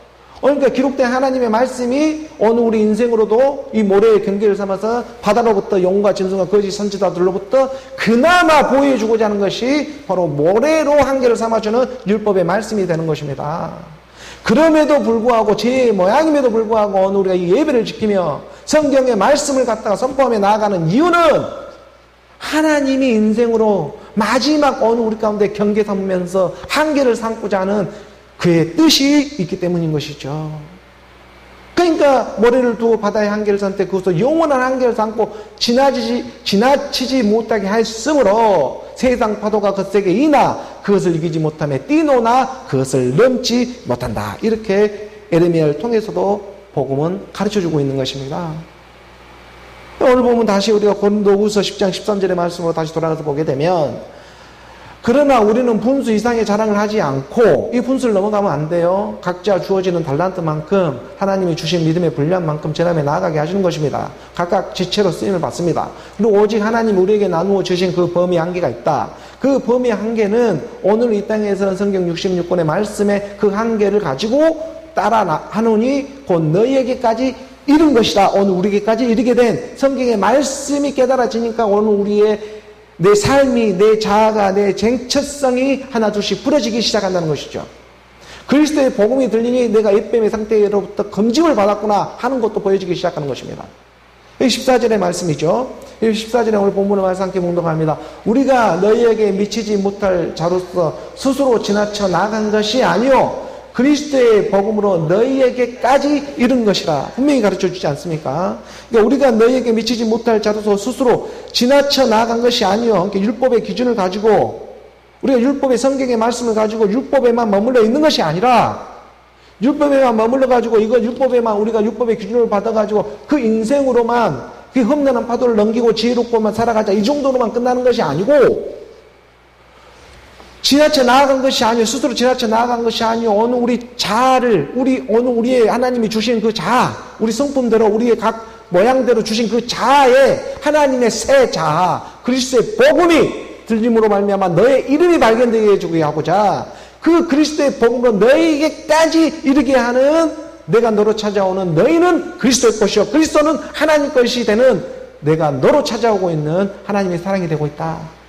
그러니까 기록된 하나님의 말씀이 어느 우리 인생으로도 이 모래의 경계를 삼아서 바다로부터 용과 짐승과 거짓 선지자들로부터 그나마 보호해주고자 하는 것이 바로 모래로 한계를 삼아주는 율법의 말씀이 되는 것입니다. 그럼에도 불구하고 제 모양임에도 불구하고 어느 우리가 이 예배를 지키며 성경의 말씀을 갖다가 선포하며 나아가는 이유는 하나님이 인생으로 마지막 어느 우리 가운데 경계 삼으면서 한계를 삼고자 하는 그의 뜻이 있기 때문인 것이죠. 그러니까 모래를 두어 바다의 한계를 삼되 그것도 영원한 한계를 삼고 지나치지 못하게 하였으므로 세상 파도가 거세게 이나 그것을 이기지 못하며 뛰노나 그것을 넘지 못한다. 이렇게 에레미야를 통해서도 복음은 가르쳐주고 있는 것입니다. 오늘 보면 다시 우리가 고린도후서 10장 13절의 말씀으로 다시 돌아가서 보게 되면 그러나 우리는 분수 이상의 자랑을 하지 않고 이 분수를 넘어가면 안 돼요. 각자 주어지는 달란트만큼 하나님이 주신 믿음의 분량만큼 전함에 나아가게 하시는 것입니다. 각각 지체로 쓰임을 받습니다. 그리고 오직 하나님 우리에게 나누어 주신 그 범위의 한계가 있다. 그 범위의 한계는 오늘 이 땅에서는 성경 66권의 말씀의 그 한계를 가지고 따라 하노니 곧 너희에게까지 이른 것이다. 오늘 우리에게까지 이르게 된 성경의 말씀이 깨달아지니까 오늘 우리의 내 삶이, 내 자아가, 내 쟁처성이 하나둘씩 부러지기 시작한다는 것이죠. 그리스도의 복음이 들리니 내가 옛뱀의 상태로부터 검증을 받았구나 하는 것도 보여지기 시작하는 것입니다. 14절의 말씀이죠. 14절에 오늘 본문의 말씀 함께 묵독합니다. 우리가 너희에게 미치지 못할 자로서 스스로 지나쳐 나간 것이 아니요 그리스도의 복음으로 너희에게까지 이른 것이라 분명히 가르쳐주지 않습니까? 그러니까 우리가 너희에게 미치지 못할 자로서 스스로 지나쳐 나아간 것이 아니요 그러니까 율법의 기준을 가지고 우리가 율법의 성경의 말씀을 가지고 율법에만 머물러 있는 것이 아니라 율법에만 머물러 가지고 이거 율법에만 우리가 율법의 기준을 받아가지고 그 인생으로만 그 험난한 파도를 넘기고 지혜롭고만 살아가자 이 정도로만 끝나는 것이 아니고 지나쳐 나아간 것이 아니요 스스로 지나쳐 나아간 것이 아니요 어느 우리 자아를 어느 우리의 하나님이 주신 그 자아 우리 성품대로 우리의 각 모양대로 주신 그 자아에 하나님의 새 자아 그리스도의 복음이 들림으로 말미암아 너의 이름이 발견되게 해주게 하고자 그 그리스도의 복음으로 너희에게까지 이르게 하는 내가 너로 찾아오는 너희는 그리스도의 것이요 그리스도는 하나님 것이 되는 내가 너로 찾아오고 있는 하나님의 사랑이 되고 있다.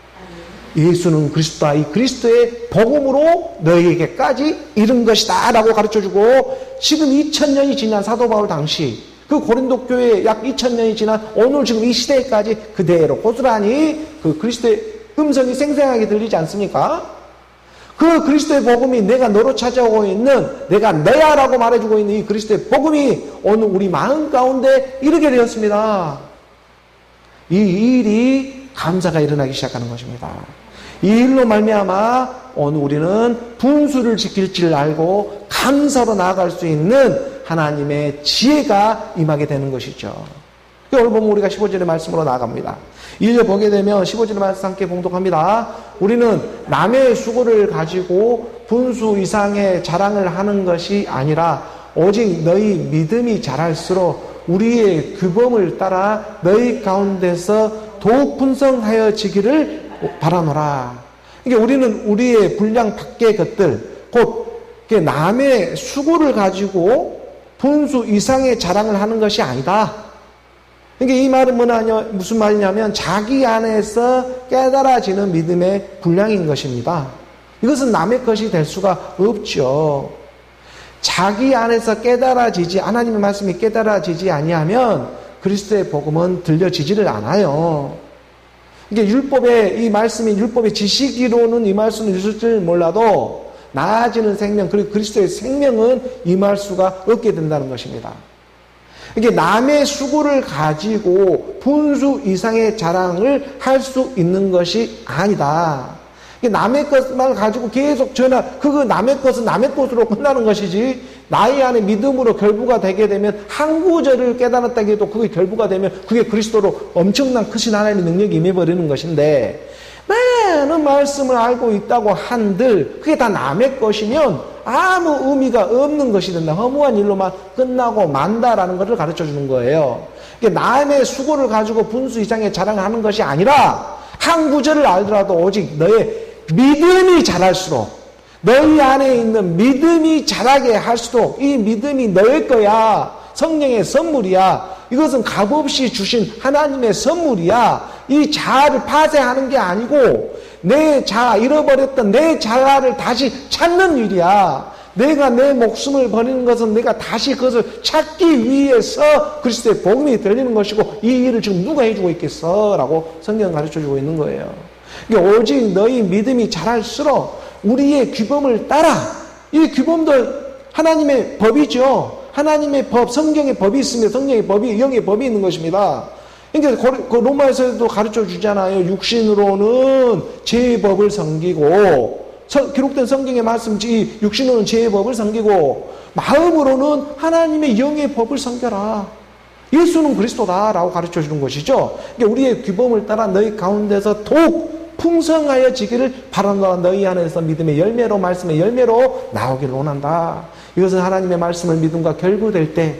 예수는 그리스도다. 이 그리스도의 복음으로 너희에게까지 이른 것이다 라고 가르쳐주고 지금 2000년이 지난 사도 바울 당시 그 고린도 교회에 약 2000년이 지난 오늘 지금 이 시대까지 그대로 고스란히 그 그리스도의 음성이 생생하게 들리지 않습니까? 그 그리스도의 복음이 내가 너로 찾아오고 있는 내가 너야 라고 말해주고 있는 이 그리스도의 복음이 오늘 우리 마음 가운데 이르게 되었습니다. 이 일이 감사가 일어나기 시작하는 것입니다. 이 일로 말미암아 오늘 우리는 분수를 지킬 줄 알고 감사로 나아갈 수 있는 하나님의 지혜가 임하게 되는 것이죠. 오늘 보면 우리가 15절의 말씀으로 나아갑니다. 읽어보게 되면 15절의 말씀 함께 봉독합니다. 우리는 남의 수고를 가지고 분수 이상의 자랑을 하는 것이 아니라 오직 너희 믿음이 자랄수록 우리의 규범을 따라 너희 가운데서 더욱 풍성하여지기를 바라노라. 이게 우리는 우리의 분량 밖의 것들, 곧 남의 수고를 가지고 분수 이상의 자랑을 하는 것이 아니다. 그러니까 이 말은 무슨 말이냐면 자기 안에서 깨달아지는 믿음의 분량인 것입니다. 이것은 남의 것이 될 수가 없죠. 자기 안에서 깨달아지지, 하나님의 말씀이 깨달아지지 아니하면 그리스도의 복음은 들려지지를 않아요. 이게 율법의 이 말씀이 율법의 지식으로는 임할 수는 있을지 몰라도 나아지는 생명, 그리고 그리스도의 생명은 임할 수가 없게 된다는 것입니다. 이게 남의 수고를 가지고 분수 이상의 자랑을 할 수 있는 것이 아니다. 남의 것만 가지고 계속 그거 남의 것은 남의 것으로 끝나는 것이지, 나의 안에 믿음으로 결부가 되게 되면 한 구절을 깨달았다고 해도 그게 결부가 되면 그게 그리스도로 엄청난 크신 하나님의 능력이 임해버리는 것인데, 많은 말씀을 알고 있다고 한들 그게 다 남의 것이면 아무 의미가 없는 것이 된다. 허무한 일로만 끝나고 만다라는 것을 가르쳐 주는 거예요. 남의 수고를 가지고 분수 이상의 자랑을 하는 것이 아니라 한 구절을 알더라도 오직 너의 믿음이 자랄수록, 너희 안에 있는 믿음이 자라게 할수록, 이 믿음이 너의 거야. 성령의 선물이야. 이것은 값없이 주신 하나님의 선물이야. 이 자아를 파쇄하는 게 아니고 내 자아, 잃어버렸던 내 자아를 다시 찾는 일이야. 내가 내 목숨을 버리는 것은 내가 다시 그것을 찾기 위해서 그리스도의 복음이 들리는 것이고, 이 일을 지금 누가 해주고 있겠어? 라고 성경은 가르쳐주고 있는 거예요. 그러니까 오직 너희 믿음이 자랄수록 우리의 규범을 따라, 이 규범도 하나님의 법이죠. 하나님의 법, 성경의 법이 있으며 성령의 법이, 영의 법이 있는 것입니다. 그러니까 그 로마에서도 가르쳐 주잖아요. 육신으로는 죄의 법을 섬기고, 기록된 성경의 말씀이 육신으로는 죄의 법을 섬기고, 마음으로는 하나님의 영의 법을 섬겨라. 예수는 그리스도다라고 가르쳐 주는 것이죠. 그러니까 우리의 규범을 따라 너희 가운데서 더욱 풍성하여지기를 바란다. 너희 안에서 믿음의 열매로, 말씀의 열매로 나오기를 원한다. 이것은 하나님의 말씀을 믿음과 결부될 때,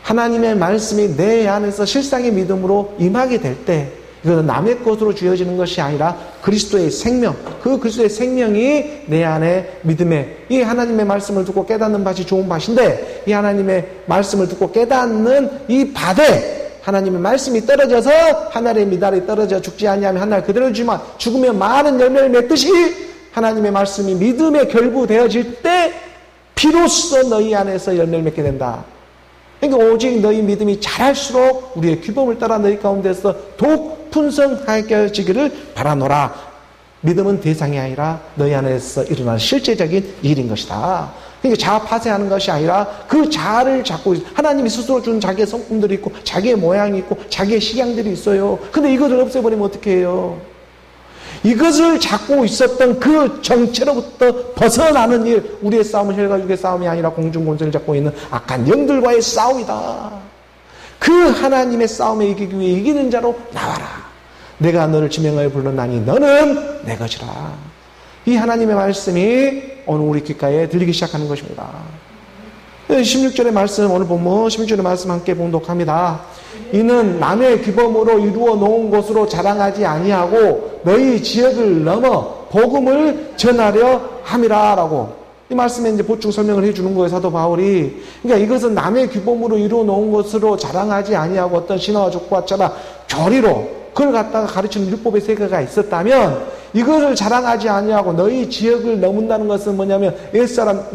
하나님의 말씀이 내 안에서 실상의 믿음으로 임하게 될 때, 이것은 남의 것으로 주어지는 것이 아니라 그리스도의 생명, 그 그리스도의 생명이 내 안에 믿음의, 이 하나님의 말씀을 듣고 깨닫는 밭이 좋은 밭인데, 이 하나님의 말씀을 듣고 깨닫는 이 밭에 하나님의 말씀이 떨어져서 하늘의 미달이 떨어져 죽지 아니하면 하늘 그대로 주지만 죽으면 많은 열매를 맺듯이, 하나님의 말씀이 믿음에 결부되어질 때 비로소 너희 안에서 열매를 맺게 된다. 그러니까 오직 너희 믿음이 자랄수록 우리의 규범을 따라 너희 가운데서 더욱 풍성하여지기를 바라노라. 믿음은 대상이 아니라 너희 안에서 일어나는 실제적인 일인 것이다. 그러니까 자아 파쇄하는 것이 아니라 그 자아를 잡고, 하나님이 스스로 준 자기의 성품들이 있고 자기의 모양이 있고 자기의 식양들이 있어요. 근데 이것을 없애버리면 어떻게 해요? 이것을 잡고 있었던 그 정체로부터 벗어나는 일, 우리의 싸움은 혈과 육의 싸움이 아니라 공중권세를 잡고 있는 악한 영들과의 싸움이다. 그 하나님의 싸움에 이기기 위해 이기는 자로 나와라. 내가 너를 지명하여 불렀나니 너는 내 것이라. 이 하나님의 말씀이 오늘 우리 귓가에 들리기 시작하는 것입니다. 16절의 말씀, 오늘 본문 16절의 말씀 함께 봉독합니다. 이는 남의 규범으로 이루어 놓은 것으로 자랑하지 아니하고 너희 지역을 넘어 복음을 전하려 함이라. 라고 이 말씀에 이제 보충 설명을 해주는 거예요, 사도 바울이. 그러니까 이것은 남의 규범으로 이루어 놓은 것으로 자랑하지 아니하고 어떤 신화와 족보처럼 교리로 그걸 갖다가 가르치는 율법의 세계가 있었다면, 이것을 자랑하지 아니하고 너희 지역을 넘는다는 것은 뭐냐면 옛사람,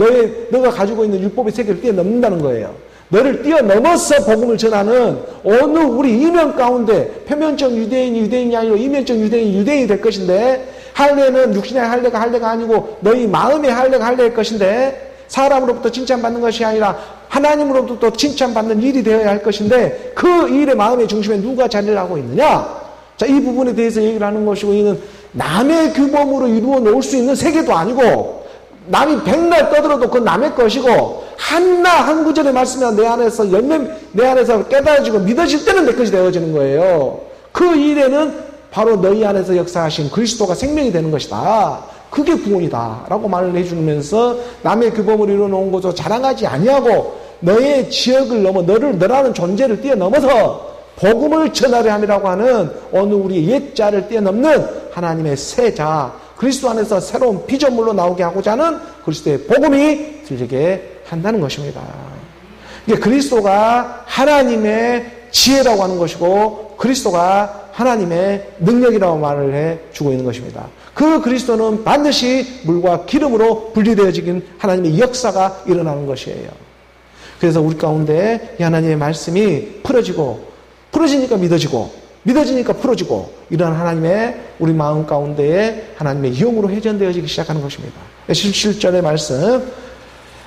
너가 가지고 있는 율법의 세계를 뛰어넘는다는 거예요. 너를 뛰어넘어서 복음을 전하는 어느 우리 이면 가운데, 표면적 유대인이 유대인이 아니고 이면적 유대인이 유대인이 될 것인데, 할례는 육신의 할례가 아니고 너희 마음의 할례가 할례일 것인데, 사람으로부터 칭찬받는 것이 아니라 하나님으로부터 칭찬받는 일이 되어야 할 것인데, 그 일의 마음의 중심에 누가 자리를 하고 있느냐? 자, 이 부분에 대해서 얘기를 하는 것이고, 이는 남의 규범으로 이루어 놓을 수 있는 세계도 아니고, 남이 백날 떠들어도 그건 남의 것이고, 하나 한 구절의 말씀이 내 안에서 열매, 내 안에서 깨달아지고 믿어질 때는 내 것이 되어지는 거예요. 그 일에는 바로 너희 안에서 역사하신 그리스도가 생명이 되는 것이다. 그게 구원이다 라고 말을 해주면서 남의 규범을 이루어놓은 것으로 자랑하지 아니하고 너의 지역을 넘어 너라는 존재를 뛰어넘어서 복음을 전하려 함이라고 하는 어느 우리의 옛자를 뛰어넘는 하나님의 새 자, 그리스도 안에서 새로운 피조물로 나오게 하고자 하는 그리스도의 복음이 들리게 한다는 것입니다. 이게 그리스도가 하나님의 지혜라고 하는 것이고 그리스도가 하나님의 능력이라고 말을 해주고 있는 것입니다. 그 그리스도는 반드시 물과 기름으로 분리되어지긴 하나님의 역사가 일어나는 것이에요. 그래서 우리 가운데 이 하나님의 말씀이 풀어지니까 믿어지니까 풀어지고 이런 하나님의 우리 마음 가운데에 하나님의 영으로 회전되어지기 시작하는 것입니다. 17절의 말씀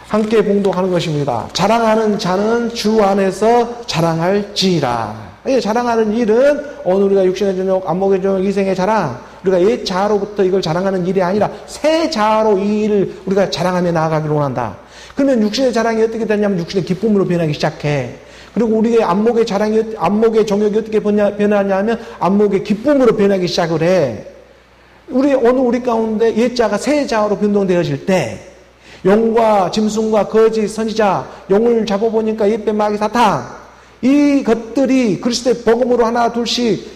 함께 봉독하는 것입니다. 자랑하는 자는 주 안에서 자랑할지라. 자랑하는 일은 오늘 우리가 육신의 저녁, 안목의 저녁, 이생의 자랑, 우리가 옛 자아로부터 이걸 자랑하는 일이 아니라 새 자아로 이 일을 우리가 자랑하며 나아가기를 원한다. 그러면 육신의 자랑이 어떻게 되냐면 육신의 기쁨으로 변하기 시작해. 그리고 우리의 안목의 자랑이, 안목의 정욕이 어떻게 변하냐면 안목의 기쁨으로 변하기 시작을 해. 오늘 우리 가운데 옛 자가 새 자아로 변동되어질 때 용과 짐승과 거짓 선지자, 용을 잡아보니까 옛뱀 마귀 사탄, 이 것들이 그리스도의 복음으로 하나 둘씩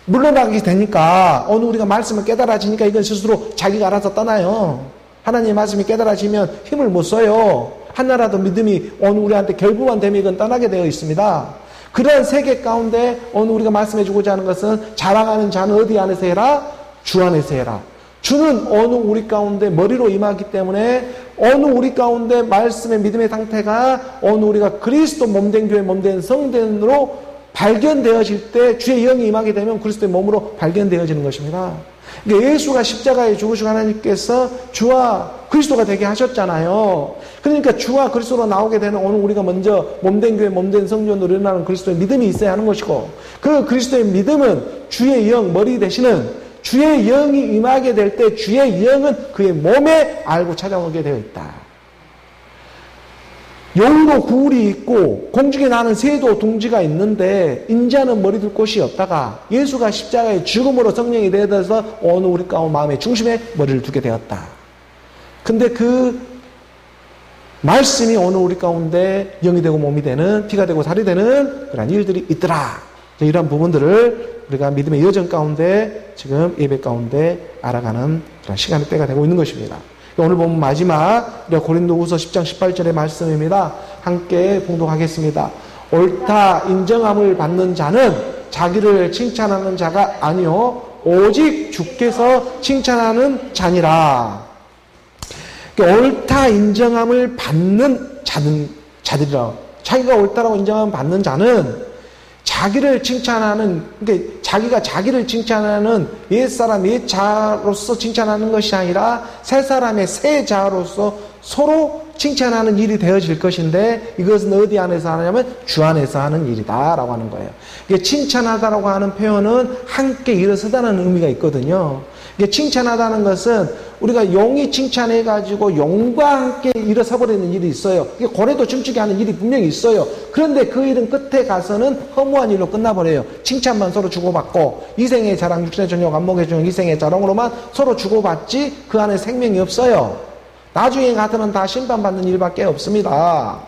물러나게 되니까 어느 우리가 말씀을 깨달아지니까 이건 스스로 자기가 알아서 떠나요. 하나님의 말씀이 깨달아지면 힘을 못 써요. 하나라도 믿음이 어느 우리한테 결부만 되면 이건 떠나게 되어 있습니다. 그런 세계 가운데 어느 우리가 말씀해 주고자 하는 것은 자랑하는 자는 어디 안에서 해라? 주 안에서 해라. 주는 어느 우리 가운데 머리로 임하기 때문에 어느 우리 가운데 말씀의 믿음의 상태가 어느 우리가 그리스도 몸된 교회 몸된 성전으로 발견되어질 때 주의 영이 임하게 되면 그리스도의 몸으로 발견되어지는 것입니다. 그러니까 예수가 십자가에 죽으시고 하나님께서 주와 그리스도가 되게 하셨잖아요. 그러니까 주와 그리스도로 나오게 되는 오늘 우리가 먼저 몸된 교회 몸된 성전으로 일어나는 그리스도의 믿음이 있어야 하는 것이고 그 그리스도의 믿음은 주의 영 머리 되시는 주의 영이 임하게 될 때 주의 영은 그의 몸에 알고 찾아오게 되어 있다. 용도 구울이 있고 공중에 나는 새도 둥지가 있는데 인자는 머리 둘 곳이 없다가 예수가 십자가의 죽음으로 성령이 되어서 어느 우리 가운데 마음의 중심에 머리를 두게 되었다. 근데 그 말씀이 어느 우리 가운데 영이 되고 몸이 되는 피가 되고 살이 되는 그런 일들이 있더라. 이런 부분들을 우리가 믿음의 여정 가운데 지금 예배 가운데 알아가는 그런 시간의 때가 되고 있는 것입니다. 오늘 보면 마지막 고린도후서 10장 18절의 말씀입니다. 함께 봉독하겠습니다. 옳다 인정함을 받는 자는 자기를 칭찬하는 자가 아니요 오직 주께서 칭찬하는 자니라. 옳다 인정함을 받는 자들이라. 자기가 옳다라고 인정함을 받는 자는 자기를 칭찬하는, 그러니까 자기가 자기를 칭찬하는 옛사람, 옛자로서 칭찬하는 것이 아니라 새 사람의 새 자로서 서로 칭찬하는 일이 되어질 것인데 이것은 어디 안에서 하냐면 주 안에서 하는 일이다 라고 하는 거예요. 이게 칭찬하다라고 하는 표현은 함께 일어서다는 의미가 있거든요. 이게 칭찬하다는 것은 우리가 용이 칭찬해가지고 용과 함께 일어서버리는 일이 있어요. 이게 고래도 춤추게 하는 일이 분명히 있어요. 그런데 그 일은 끝에 가서는 허무한 일로 끝나버려요. 칭찬만 서로 주고받고 이생의 자랑, 육신의 전용, 안목의 전용, 이생의 자랑으로만 서로 주고받지 그 안에 생명이 없어요. 나중에 가서는 다 심판받는 일밖에 없습니다.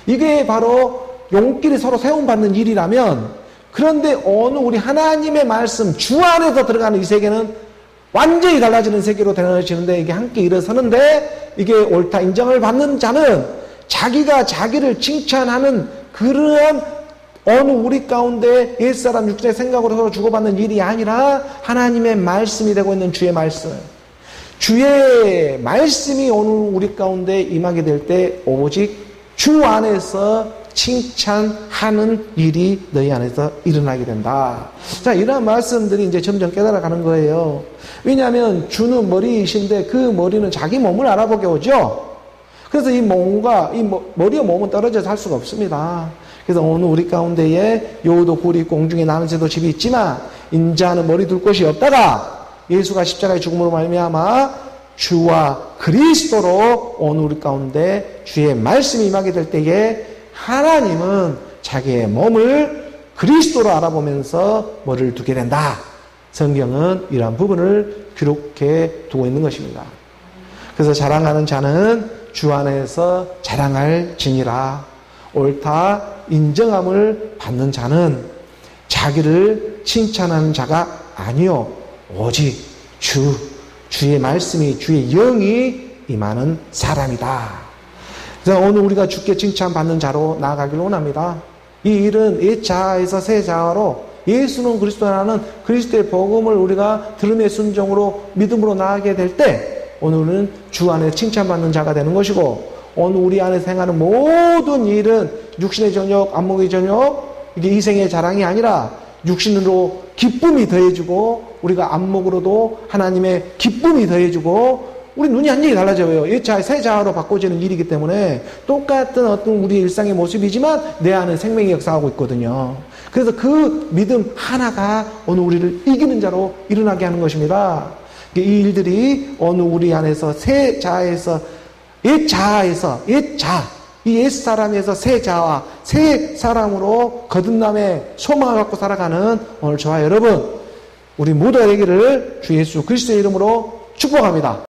이게 바로 용끼리 서로 세움받는 일이라면 그런데 어느 우리 하나님의 말씀 주 안에서 들어가는 이 세계는 완전히 달라지는 세계로 되어지는데 이게 함께 일어서는데 이게 옳다 인정을 받는 자는 자기가 자기를 칭찬하는 그러한 어느 우리 가운데 옛사람 육신의 생각으로 서로 주고받는 일이 아니라 하나님의 말씀이 되고 있는 주의 말씀. 주의 말씀이 오늘 우리 가운데 임하게 될 때 오직 주 안에서 칭찬하는 일이 너희 안에서 일어나게 된다. 자, 이러한 말씀들이 이제 점점 깨달아가는 거예요. 왜냐하면 주는 머리이신데 그 머리는 자기 몸을 알아보게 오죠. 그래서 이 몸과 이 머리와 몸은 떨어져서 할 수가 없습니다. 그래서 오늘 우리 가운데에 여우도 굴이 있고 공중에 나는 새도 집이 있지만 인자는 머리 둘 곳이 없다가 예수가 십자가의 죽음으로 말미암아 주와 그리스도로 오늘 우리 가운데 주의 말씀이 임하게 될 때에 하나님은 자기의 몸을 그리스도로 알아보면서 뭐를 두게 된다. 성경은 이러한 부분을 기록해 두고 있는 것입니다. 그래서 자랑하는 자는 주 안에서 자랑할지니라. 옳다 인정함을 받는 자는 자기를 칭찬하는 자가 아니요 오직 주의 말씀이 주의 영이 임하는 사람이다. 그래서 오늘 우리가 주께 칭찬받는 자로 나아가기를 원합니다. 이 일은 옛 자아에서 새 자아로 예수는 그리스도라는 그리스도의 복음을 우리가 들음의 순종으로 믿음으로 나아가게 될 때 오늘은 주 안에 칭찬받는 자가 되는 것이고 오늘 우리 안에서 행하는 모든 일은 육신의 전역, 안목의 전역 이게 이생의 자랑이 아니라 육신으로 기쁨이 더해지고 우리가 안목으로도 하나님의 기쁨이 더해지고 우리 눈이 완전히 달라져요. 옛 자아, 새 자아로 바꿔지는 일이기 때문에 똑같은 어떤 우리 일상의 모습이지만 내 안에 생명이 역사하고 있거든요. 그래서 그 믿음 하나가 오늘 우리를 이기는 자로 일어나게 하는 것입니다. 이 일들이 오늘 우리 안에서 새 자아에서 옛 자아에서 이 옛 사람에서 새 자아, 새 사람으로 거듭남의 소망을 갖고 살아가는 오늘 저와 여러분 우리 모두가 되기를 주 예수 그리스도의 이름으로 축복합니다.